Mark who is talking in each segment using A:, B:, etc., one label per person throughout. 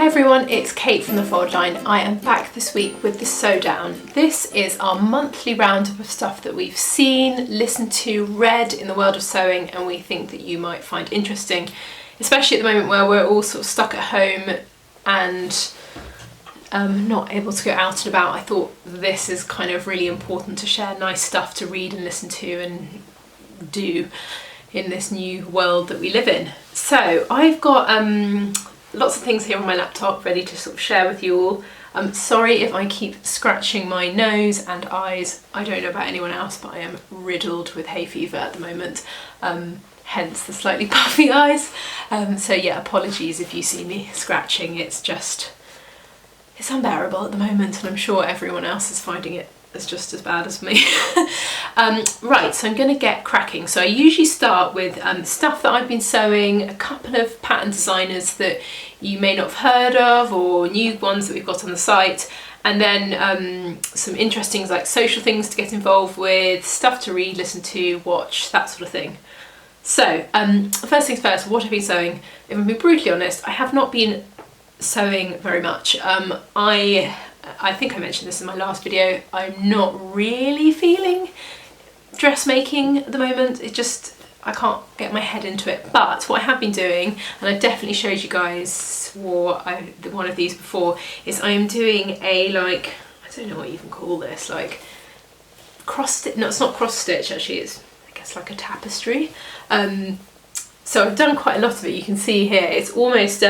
A: everyone, it's Kate from the Fold Line. I am back this week with the Sew Down. This is our monthly roundup of stuff that we've seen, listened to, read in the world of sewing, and we think that you might find interesting, especially at the moment where we're all sort of stuck at home and not able to go out and about. I thought this is kind of really important to share nice stuff to read and listen to and do in this new world that we live in. So I've got lots of things here on my laptop ready to sort of share with you all. I'm sorry if I keep scratching my nose and eyes. I don't know about anyone else, but I am riddled with hay fever at the moment, hence the slightly puffy eyes. So yeah, apologies if you see me scratching. It's unbearable at the moment, and I'm sure everyone else is finding it as just as bad as me. Right, so I'm going to get cracking. So I usually start with stuff that I've been sewing, a couple of pattern designers that you may not have heard of, or new ones that we've got on the site, and then some interesting like social things to get involved with, stuff to read, listen to, watch, that sort of thing. So first things first, what I've been sewing. If I'm being brutally honest, I have not been sewing very much. I think I mentioned this in my last video, I'm not really feeling dressmaking at the moment. I can't get my head into it. But what I have been doing, and I definitely showed you guys one of these before, is I am doing a, like, I don't know what you even call this, like cross stitch. No, it's not cross stitch actually, it's I guess like a tapestry. So I've done quite a lot of it. You can see here it's almost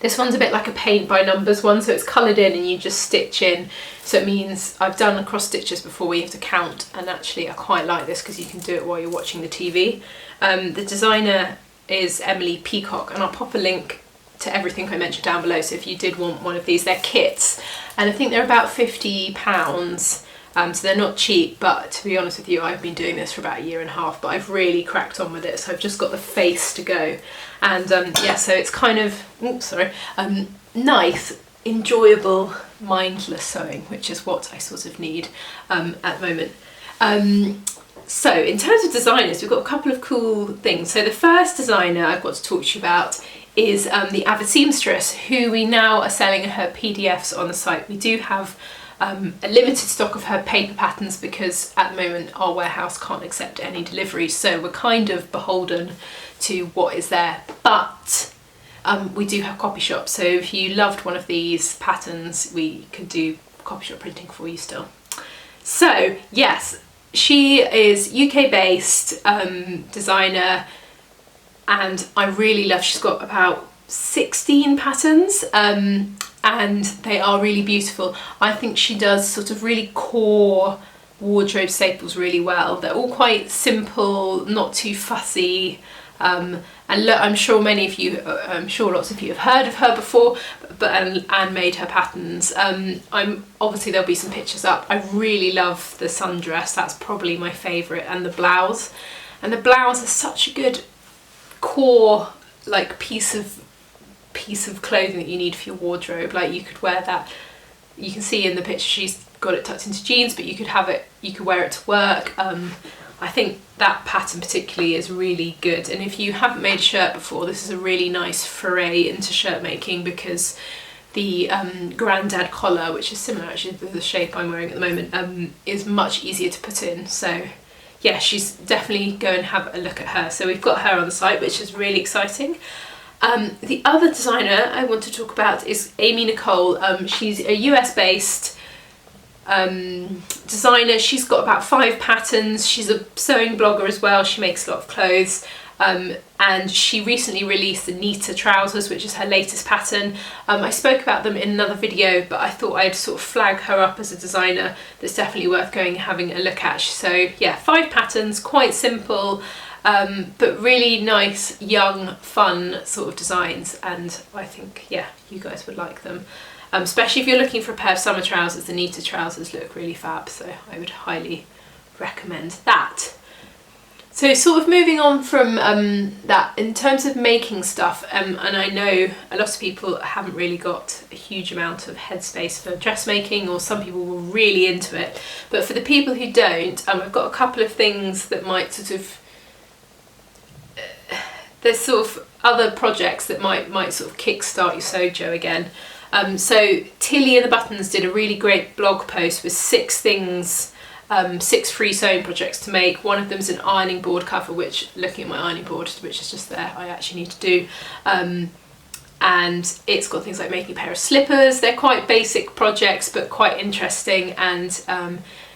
A: this one's a bit like a paint by numbers one, so it's coloured in and you just stitch in. So it means I've done cross stitches before where you have to count, and actually I quite like this because you can do it while you're watching the TV. The designer is Emily Peacock, and I'll pop a link to everything I mentioned down below, so if you did want one of these, they're kits, and I think they're about £50. So they're not cheap, but to be honest with you, I've been doing this for about a year and a half, but I've really cracked on with it, so I've just got the face to go. And yeah, so it's kind of, nice, enjoyable, mindless sewing, which is what I sort of need at the moment. So in terms of designers, we've got a couple of cool things. So the first designer I've got to talk to you about is the Avid Seamstress, who we now are selling her PDFs on the site. We do have a limited stock of her paper patterns because at the moment our warehouse can't accept any deliveries, so we're kind of beholden to what is there. But we do have copy shops, so if you loved one of these patterns, we could do copy shop printing for you still. So yes, she is UK based designer, and I really love, she's got about 16 patterns, and they are really beautiful. I think she does sort of really core wardrobe staples really well. They're all quite simple, not too fussy, and I'm sure many of you, I'm sure lots of you have heard of her before, and made her patterns. Obviously there'll be some pictures up. I really love the sundress, that's probably my favourite, and the blouse. And the blouse is such a good core, like piece of clothing that you need for your wardrobe. Like you could wear that, you can see in the picture she's got it tucked into jeans, but you could wear it to work. I think that pattern particularly is really good, and if you haven't made a shirt before, this is a really nice foray into shirt making, because the grandad collar, which is similar actually to the shape I'm wearing at the moment, is much easier to put in. So yeah, she's definitely, go and have a look at her. So we've got her on the site, which is really exciting. The other designer I want to talk about is Amy Nicole. She's a US based designer. She's got about 5 patterns. She's a sewing blogger as well. She makes a lot of clothes, and she recently released the Nita trousers, which is her latest pattern. I spoke about them in another video, but I thought I'd sort of flag her up as a designer that's definitely worth going and having a look at. So yeah, 5 patterns, quite simple, but really nice, young, fun sort of designs, and I think, yeah, you guys would like them. Especially if you're looking for a pair of summer trousers, the Nita trousers look really fab, so I would highly recommend that. So sort of moving on from that, in terms of making stuff, and I know a lot of people haven't really got a huge amount of headspace for dressmaking, or some people were really into it, but for the people who don't, I've got a couple of things that might sort of there's sort of other projects that might sort of kickstart your sojo again. So Tilly and the Buttons did a really great blog post with 6 things, 6 free sewing projects to make. One of them is an ironing board cover, which, looking at my ironing board, which is just there, I actually need to do. And it's got things like making a pair of slippers. They're quite basic projects, but quite interesting, and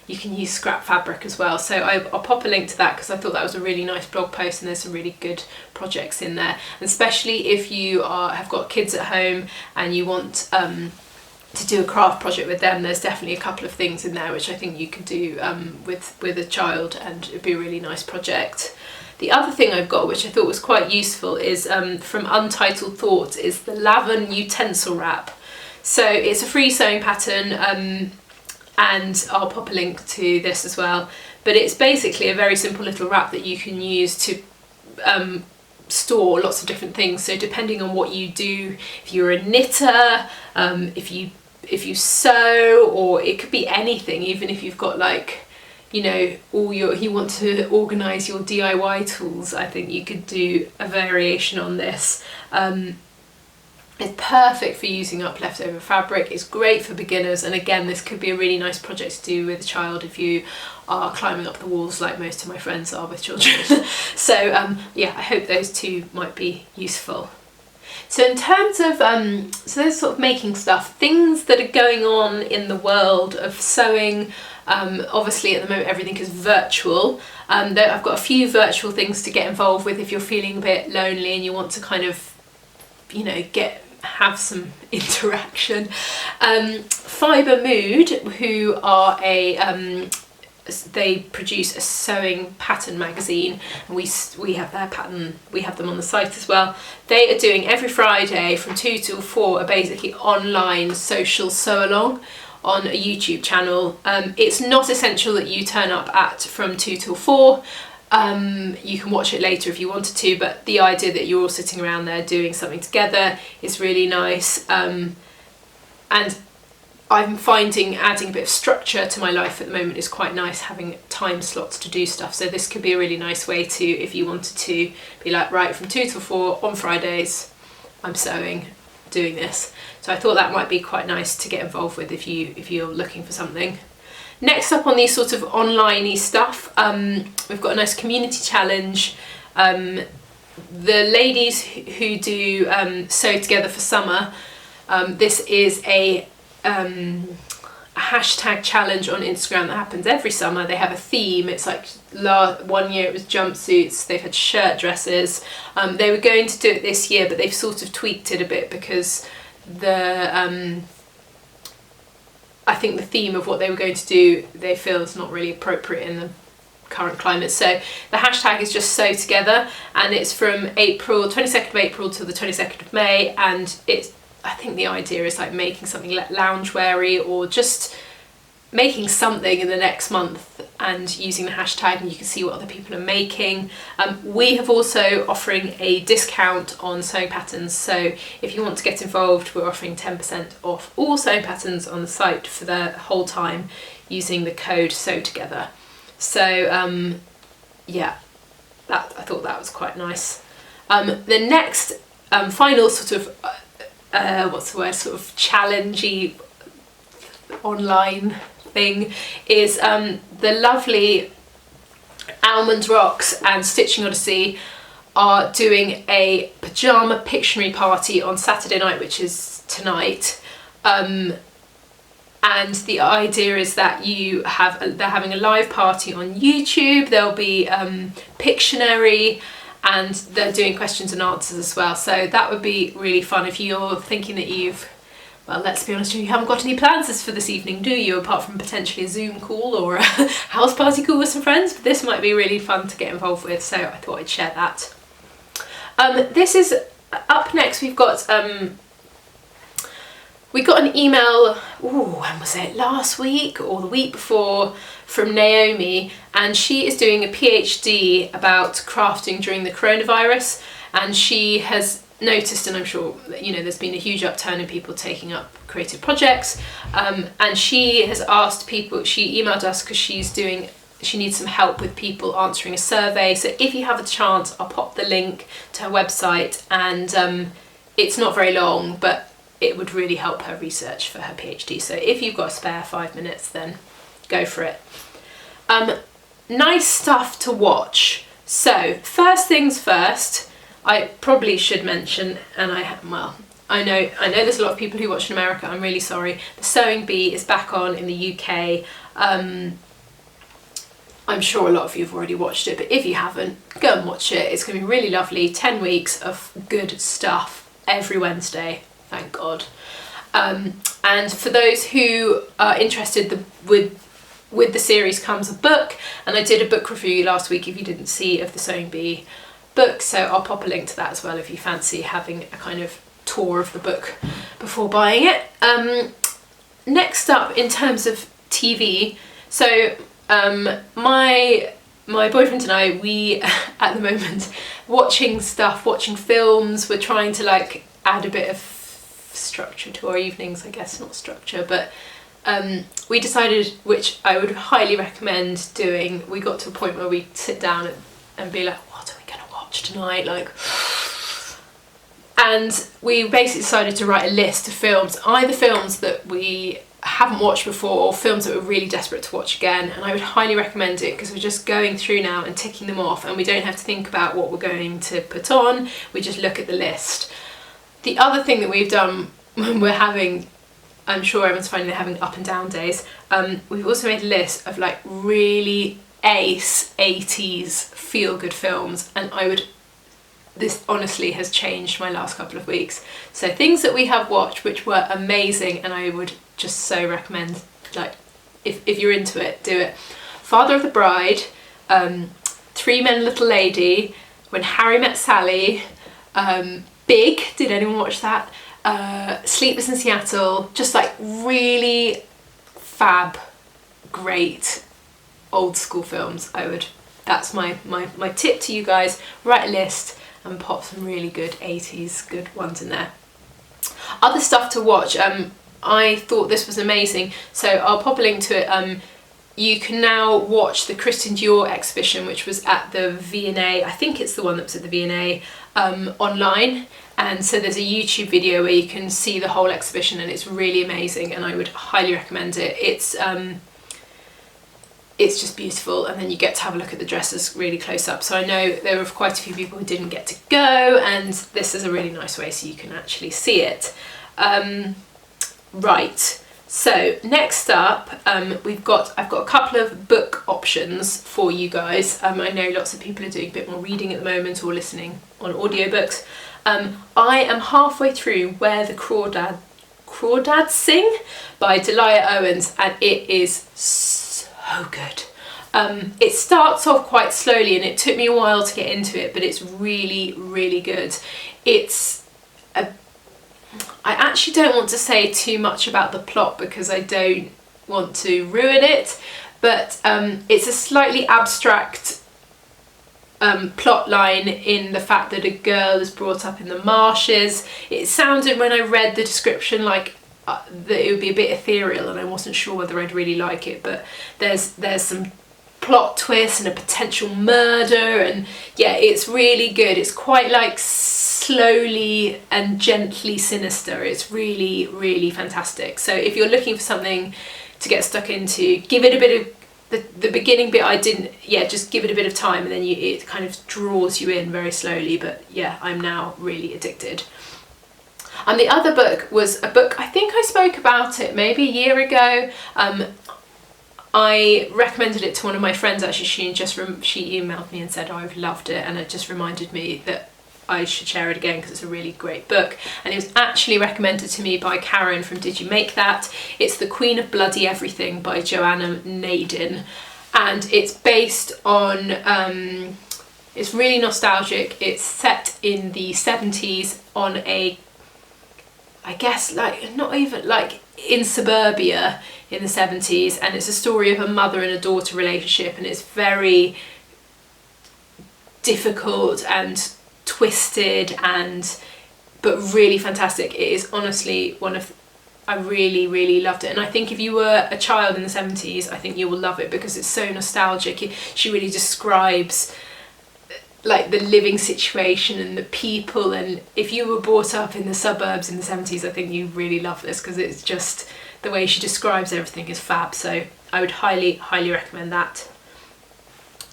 A: you can use scrap fabric as well. So I'll pop a link to that because I thought that was a really nice blog post, and there's some really good projects in there. And especially if you have got kids at home and you want to do a craft project with them, there's definitely a couple of things in there which I think you can do with a child, and it'd be a really nice project. The other thing I've got, which I thought was quite useful, is from Untitled Thoughts, is the Lavin utensil wrap. So it's a free sewing pattern, and I'll pop a link to this as well. But it's basically a very simple little wrap that you can use to store lots of different things. So depending on what you do, if you're a knitter, if you sew, or it could be anything, even if you've got like, you know, you want to organise your DIY tools, I think you could do a variation on this. It's perfect for using up leftover fabric. It's great for beginners, and again, this could be a really nice project to do with a child if you are climbing up the walls like most of my friends are with children. So yeah, I hope those 2 might be useful. So in terms of, so there's sort of making stuff, things that are going on in the world of sewing. Obviously at the moment everything is virtual. I've got a few virtual things to get involved with if you're feeling a bit lonely and you want to kind of, you know, have some interaction. Fibre Mood, who are they produce a sewing pattern magazine, and we have their pattern, we have them on the site as well. They are doing every Friday from 2 till 4 a basically online social sew along on a YouTube channel. It's not essential that you turn up from 2 till 4. You can watch it later if you wanted to, but the idea that you're all sitting around there doing something together is really nice. And I'm finding adding a bit of structure to my life at the moment is quite nice, having time slots to do stuff. So this could be a really nice way to, if you wanted to be like, right, from 2 till 4 on Fridays, I'm sewing, doing this. So I thought that might be quite nice to get involved with if you're looking for something. Next up on these sort of online-y stuff, we've got a nice community challenge. The ladies who do Sew Together for Summer, this is a hashtag challenge on Instagram that happens every summer. They have a theme. It's like one year it was jumpsuits, they've had shirt dresses. They were going to do it this year, but they've sort of tweaked it a bit because I think the theme of what they were going to do, they feel is not really appropriate in the current climate. So the hashtag is just Sew Together, and it's from 22nd of April to the 22nd of May, and I think the idea is like making something loungeweary, or just making something in the next month and using the hashtag, and you can see what other people are making. We have also offering a discount on sewing patterns, so if you want to get involved, we're offering 10% off all sewing patterns on the site for the whole time using the code Sew Together. So yeah, I thought that was quite nice. The next final sort of sort of challengey online thing is the lovely Almond Rocks and Stitching Odyssey are doing a Pajama Pictionary party on Saturday night, which is tonight. And the idea is that they're having a live party on YouTube. There'll be Pictionary, and they're doing questions and answers as well. So that would be really fun if you're thinking that well, let's be honest, you haven't got any plans for this evening, do you? Apart from potentially a Zoom call or a house party call with some friends, but this might be really fun to get involved with, so I thought I'd share that. This is up next. We've got we got an email, when was it, last week or the week before, from Naomi, and she is doing a PhD about crafting during the coronavirus, and she has noticed, and I'm sure there's been a huge upturn in people taking up creative projects, and she has asked people, she emailed us because she's she needs some help with people answering a survey. So if you have a chance, I'll pop the link to her website, and it's not very long, but it would really help her research for her PhD. So if you've got a spare 5 minutes, then go for it. Nice stuff to watch. So first things first, I probably should mention, and I know there's a lot of people who watch in America, I'm really sorry. The Sewing Bee is back on in the UK. I'm sure a lot of you have already watched it, but if you haven't, go and watch it. It's going to be really lovely. 10 weeks of good stuff every Wednesday, thank God. And for those who are interested, with the series comes a book, and I did a book review last week if you didn't see, of the Sewing Bee book, so I'll pop a link to that as well if you fancy having a kind of tour of the book before buying it. Next up, in terms of TV, so my boyfriend and I, we at the moment watching films, we're trying to like add a bit of structure to our evenings, I guess, not structure, but we decided, which I would highly recommend doing, we got to a point where we sit down and be like, what are we going to watch tonight? And we basically decided to write a list of films, either films that we haven't watched before or films that we're really desperate to watch again. And I would highly recommend it because we're just going through now and ticking them off, and we don't have to think about what we're going to put on, we just look at the list. The other thing that we've done when we're having, I'm sure everyone's finding they're having up and down days, we've also made a list of like really ace 80s feel-good films, and this honestly has changed my last couple of weeks. So things that we have watched which were amazing, and I would just so recommend, like, if you're into it, do it. Father of the Bride, Three Men and a Little Lady, When Harry Met Sally, Big, did anyone watch that? Sleepless in Seattle, just like really fab, great old school films. That's my tip to you guys. Write a list and pop some really good 80s good ones in there. Other stuff to watch, I thought this was amazing, so I'll pop a link to it. You can now watch the Christian Dior exhibition, which was at the V&A, I think it's the one that was at the V&A, online. And so there's a YouTube video where you can see the whole exhibition, and it's really amazing, and I would highly recommend it. It's just beautiful, and then you get to have a look at the dresses really close up. So I know there were quite a few people who didn't get to go, and this is a really nice way so you can actually see it. Right, so next up, I've got a couple of book options for you guys. I know lots of people are doing a bit more reading at the moment or listening on audiobooks. I am halfway through Where the Crawdads Sing by Delia Owens, and it is so good. It starts off quite slowly, and it took me a while to get into it, but it's really, really good. I actually don't want to say too much about the plot because I don't want to ruin it, but it's a slightly abstract plot line in the fact that a girl is brought up in the marshes. It sounded, when I read the description, like that it would be a bit ethereal, and I wasn't sure whether I'd really like it, but there's some plot twists and a potential murder, and yeah, it's really good. It's quite like slowly and gently sinister. It's really, really fantastic. So if you're looking for something to get stuck into, give it a bit of the beginning bit. Just give it a bit of time, and then it kind of draws you in very slowly. But yeah, I'm now really addicted. And the other book was a book, I think I spoke about it maybe a year ago. I recommended it to one of my friends actually. She emailed me and said, oh, I've loved it, and it just reminded me that I should share it again because it's a really great book. And it was actually recommended to me by Karen from Did You Make That? It's The Queen of Bloody Everything by Johanna Maiden, and it's based on it's really nostalgic. It's set in the 70s on a, I guess, like not even like in suburbia in the 70s, and it's a story of a mother and a daughter relationship, and it's very difficult and twisted but really fantastic. It is honestly one of I really, really loved it. And I think if you were a child in the 70s, I think you will love it because it's so nostalgic. She really describes like the living situation and the people, and if you were brought up in the suburbs in the 70s, I think you really love this because it's just the way she describes everything is fab. So I would highly, highly recommend that.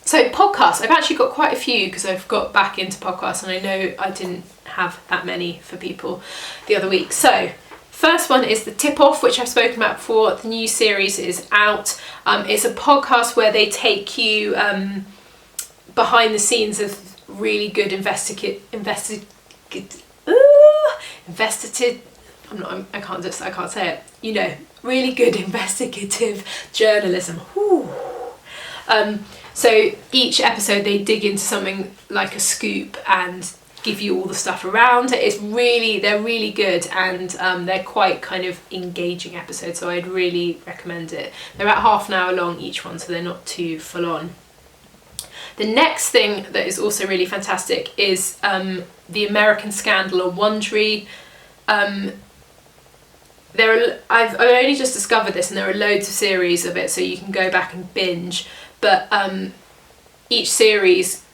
A: So podcasts, I've actually got quite a few because I've got back into podcasts, and I know I didn't have that many for people the other week. So first one is The Tip Off, which I've spoken about before. The new series is out. It's a podcast where they take you behind the scenes of really good investigative I can't say it. You know, really good investigative journalism. So each episode they dig into something like a scoop and give you all the stuff around it. They're really good, and they're quite kind of engaging episodes, so I'd really recommend it. They're at half an hour long each one, so they're not too full on. The next thing that is also really fantastic is The American Scandal on Wondery. I've only just discovered this, and there are loads of series of it, so you can go back and binge, but each series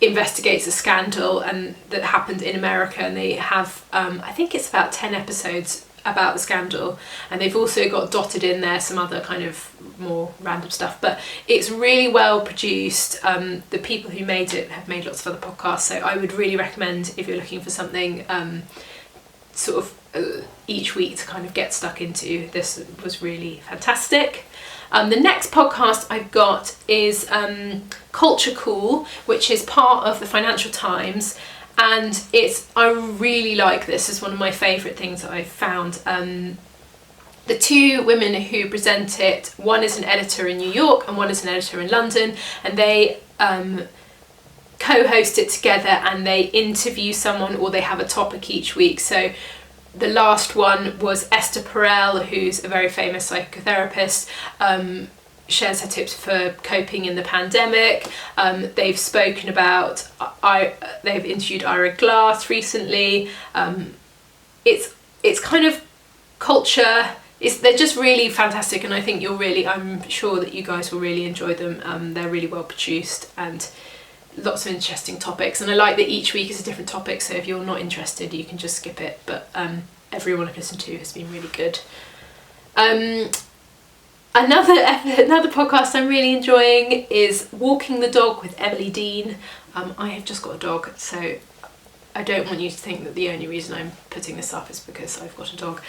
A: investigates a scandal and that happened in America, and they have I think it's about 10 episodes about the scandal, and they've also got dotted in there some other kind of more random stuff, but it's really well produced. The people who made it have made lots of other podcasts, so I would really recommend if you're looking for something sort of each week to kind of get stuck into. This was really fantastic. The next podcast I've got is Culture Cool, which is part of the Financial Times, and I really like this. It's one of my favourite things that I've found. The two women who present it, one is an editor in New York and one is an editor in London, and they co-host it together, and they interview someone or they have a topic each week. So the last one was Esther Perel, who's a very famous psychotherapist, shares her tips for coping in the pandemic. They've spoken about, they've interviewed Ira Glass recently. It's kind of culture. They're just really fantastic, and I think I'm sure that you guys will really enjoy them. They're really well produced and lots of interesting topics, and I like that each week is a different topic, so if you're not interested you can just skip it, but everyone I've listened to has been really good. Another podcast I'm really enjoying is Walking the Dog with Emily Dean. I have just got a dog, so I don't want you to think that the only reason I'm putting this up is because I've got a dog.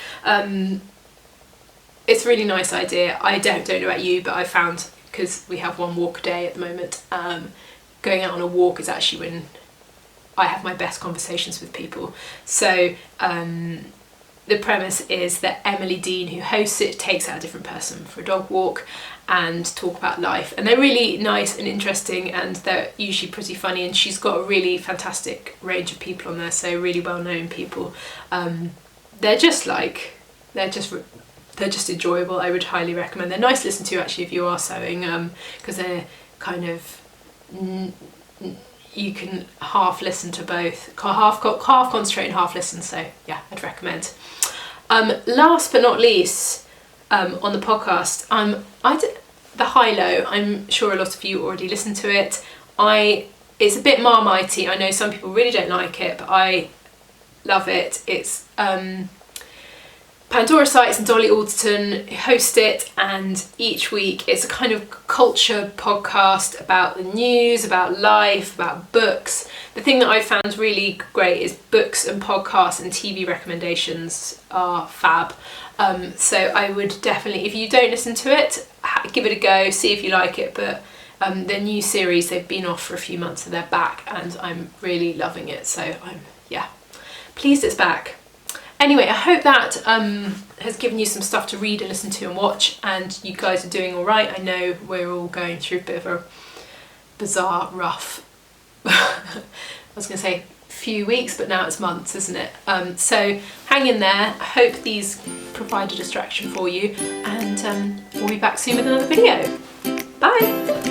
A: It's a really nice idea. I don't know about you, but I found, because we have one walk a day at the moment, going out on a walk is actually when I have my best conversations with people. So the premise is that Emily Dean, who hosts it, takes out a different person for a dog walk and talk about life, and they're really nice and interesting, and they're usually pretty funny, and she's got a really fantastic range of people on there, so really well-known people. They're just enjoyable. I would highly recommend. They're nice to listen to actually if you are sewing, because they're kind of, you can half listen to both, half concentrate and half listen, so yeah, I'd recommend. Last but not least, on the podcast, the High Low. I'm sure a lot of you already listened to it. It's a bit Marmitey. I know some people really don't like it, but I love it. It's Pandora Sykes and Dolly Alderton host it, and each week it's a kind of culture podcast about the news, about life, about books. The thing that I found really great is books and podcasts and TV recommendations are fab. So I would definitely, if you don't listen to it, give it a go, see if you like it. But the new series, they've been off for a few months and they're back, and I'm really loving it. So I'm pleased it's back. Anyway, I hope that has given you some stuff to read and listen to and watch, and you guys are doing all right. I know we're all going through a bit of a bizarre, rough, I was going to say few weeks, but now it's months, isn't it? So hang in there. I hope these provide a distraction for you, and we'll be back soon with another video. Bye!